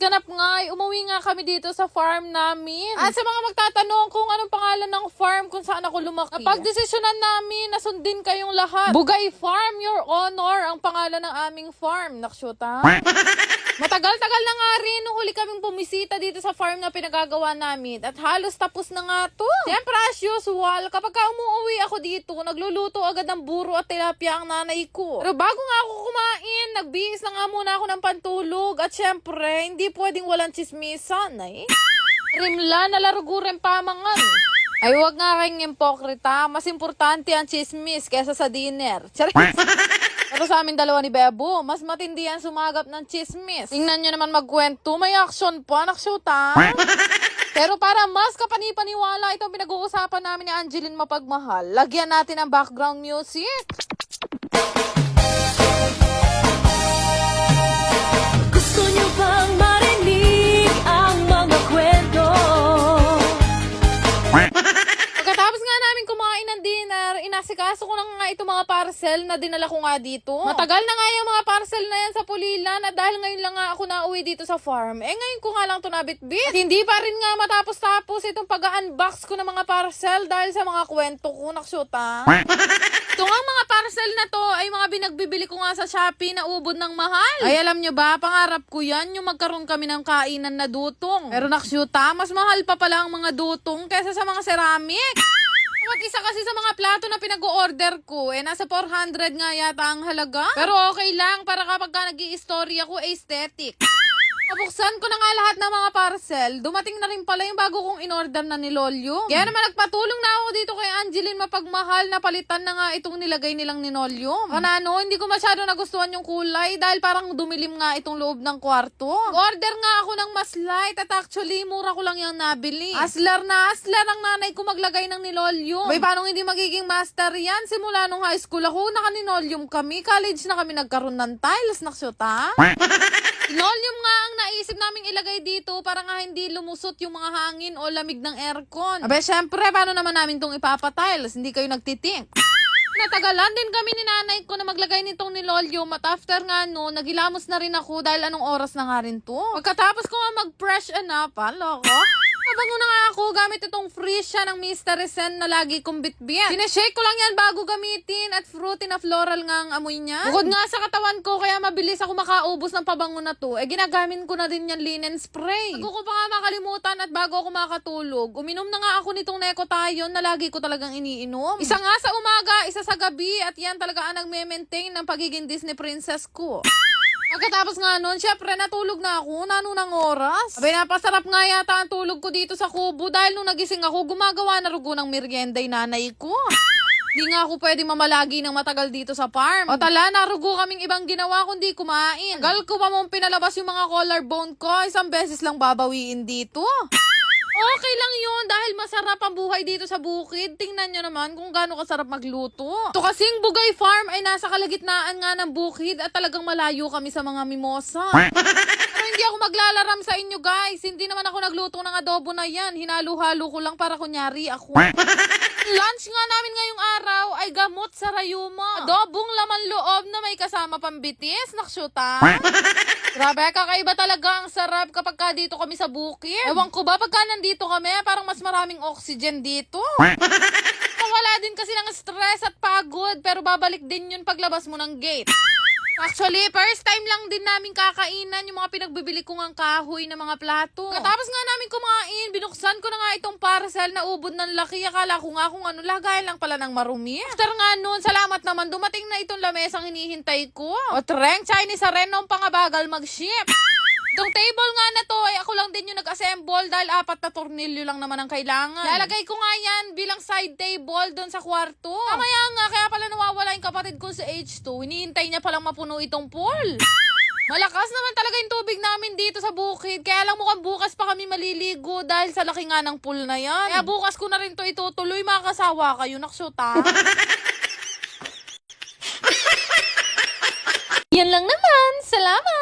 ganap nga ay umuwi nga kami dito sa farm namin. At sa mga magtatanong kung anong pangalan ng farm kung saan ako lumaki, napagdesisyonan namin na sundin kayong lahat. Bugay Farm, Your Honor, ang pangalan ng aming farm. Nakshuta. Matagal-tagal na nga rin nung huli kaming bumisita dito sa farm na pinagagawa namin. At halos tapos na nga to. Siyempre as usual, kapag umuwi ako dito, nagluluto agad ng buro at tilapia ang nanay ko. Pero bago nga ako kumain, nagbihis na nga muna ako ng pantulog. At siyempre, hindi pwedeng walang chismisan eh. Rimla, nalarugurin pamangan. Ay, wag nga kayong impokrita. Mas importante ang chismis kesa sa dinner. Charis! Pero sa amin dalawa ni Bebo, mas matindi yan sumagap ng chismis. Tingnan nyo naman magkwento, may action pa, nakshuta. Pero para mas kapanipaniwala itong pinag-uusapan namin ni Angeline Mapagmahal, lagyan natin ang background music. Gusto nyo bang marinig ang mga kwento? Pagkatapos nga namin kumain ng dinner, inasikaso ko na nga itong mga parcel na dinala ko nga dito. Matagal na nga yung mga parcel na yan sa Pulilan at dahil ngayon lang nga ako nauwi dito sa farm, ngayon ko nga lang ito nabitbit. At hindi pa rin nga matapos-tapos itong pag-unbox ko ng mga parcel dahil sa mga kwento ko, naksyuta. Ito nga mga parcel na to ay mga binagbibili ko nga sa Shopee na ubod ng mahal. Ay alam nyo ba, pangarap ko yan yung magkaroon kami ng kainan na dutong. Pero naksyuta, mas mahal pa pala ang mga dutong kaysa sa mga ceramic. Mag-isa kasi sa mga plato na pinag-o-order ko, nasa 400 nga yata ang halaga. Pero okay lang, para kapag nag-i-story ako, aesthetic. Nabuksan ko na nga lahat ng mga parcel. Dumating na rin pala yung bago kong in-order na ni Lolyo. Kaya naman nagpatulong na ako dito kay Angeline Mapagmahal na palitan na nga itong nilagay nilang ni Lolyo. Ano, hindi ko masyado nagustuhan yung kulay dahil parang dumilim nga itong loob ng kwarto. Order nga ako ng mas light at actually mura ko lang yung nabili. Aslar na aslar ang nanay ko maglagay ng ni Lolyo. May paano hindi magiging master yan? Simula nung high school ako, naka-linoleum kami. College na kami nagkaroon ng tiles, naksyota. Linoleum nga ang naisip naming ilagay dito para nga hindi lumusot yung mga hangin o lamig ng aircon. Abe, syempre, paano naman namin itong ipapatiles? Hindi kayo nagtitink. Natagalan din kami ni nanay ko na maglagay nitong nilolyo at after nga nagilamos na rin ako dahil anong oras na nga rin to. Pagkatapos ko nga mag-freshen up, loko. Nabango na nga ako gamit itong Frisia ng Mr. Resen na lagi kong bitbit. Sineshake ko lang yan bago gamitin at fruity na floral nga ang amoy niya. Bukod nga sa katawan ko kaya mabilis ako makaubos ng pabango na to, ginagamit ko na din yan linen spray. Bago ko pa nga makalimutan at bago ako makatulog, uminom na nga ako nitong Necotayon na lagi ko talagang iniinom. Isa nga sa umaga, isa sa gabi at yan talaga ang nagme-maintain ng pagiging Disney princess ko. Pagkatapos nga nun, syempre natulog na ako, nanunang oras. Abay, napasarap nga yata ang tulog ko dito sa kubo dahil nung nagising ako, gumagawa na rugo ng merienda yung nanay ko. Di nga ako pwede mamalagi ng matagal dito sa farm. O tala, narugo kaming ibang ginawa kundi kumain. Tagal ko pa mong pinalabas yung mga collarbone ko, isang beses lang babawiin dito. Okay lang yun dahil masarap ang buhay dito sa bukid. Tingnan nyo naman kung gaano kasarap magluto. Ito kasing Bugay Farm ay nasa kalagitnaan nga ng bukid at talagang malayo kami sa mga mimosa. Pero hindi ako maglalaram sa inyo guys. Hindi naman ako nagluto ng adobo na yan. Hinalo-halo ko lang para kunyari ako. Lunch nga namin ngayong araw ay gamot sa rayuma. Adobong laman loob na may kasama pambitis. Naksyuta. Grabe, kakaiba talaga ang sarap kapag ka dito kami sa bukid. Ewan ko ba, pagka nandito kami, parang mas maraming oxygen dito. Wala din kasi ng stress at pagod, pero babalik din yun paglabas mo ng gate. Actually, first time lang din namin kakainan yung mga pinagbibili ko ng kahoy na mga plato. Katapos nga namin kumain, binuksan ko na nga itong parcel na ubod ng laki. Akala ko nga kung ano, lagay lang pala ng marumi. After nga nun, salamat naman, dumating na itong lamesang hinihintay ko. O treng, Chinese rin nung pangabagal mag-ship. Itong table nga na to ay ako lang din yung nag-assemble dahil 4 na tornilyo lang naman ang kailangan. Lalagay ko nga yan bilang side table doon sa kwarto. Kamaya nga, kaya pala nawawala yung kapatid ko sa H2. Hinihintay niya palang mapuno itong pool. Malakas naman talaga yung tubig namin dito sa bukid. Kaya lang mukhang bukas pa kami maliligo dahil sa laki nga ng pool na yan. Kaya bukas ko na rin to itutuloy, mga kasawa kayo. Naksyuta. Yan lang naman. Salamat!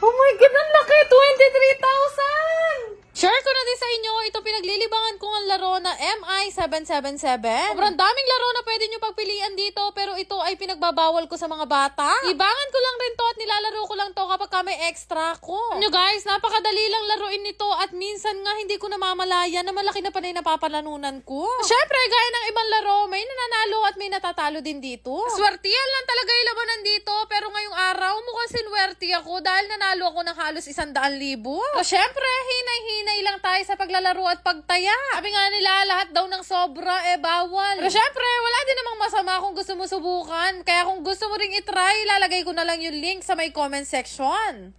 Oh my God, ang laki! 23,000! Share ko na din sa inyo ito pinaglilibangan ko ang laro na MI777. Sobrang daming laro na pwede nyo pagpilian dito, pero ito ay pinagbabawal ko sa mga bata. Libangan ko lang rin to at nilalaro ko lang to kapag may extra ko. Nyo guys, napakadali lang laruin nito at minsan nga hindi ko namamalaya na malaki na panay napapalanunan ko. Syempre, gaya ng ibang laro, may nananalo at may natatalo din dito. Swertihan lang talaga yung labanan dito, pero ngayong araw mukhang sinwerte ako dahil nanalo ako ng halos 100,000. So syempre, hinay-hinay lang tayo sa paglalaro at pagtaya. Sabi nga nila, lahat daw ng sobra, bawal. Pero syempre, wala din namang masama kung gusto mo subukan. Kaya kung gusto mo ring itry, lalagay ko na lang yung link sa may comment section.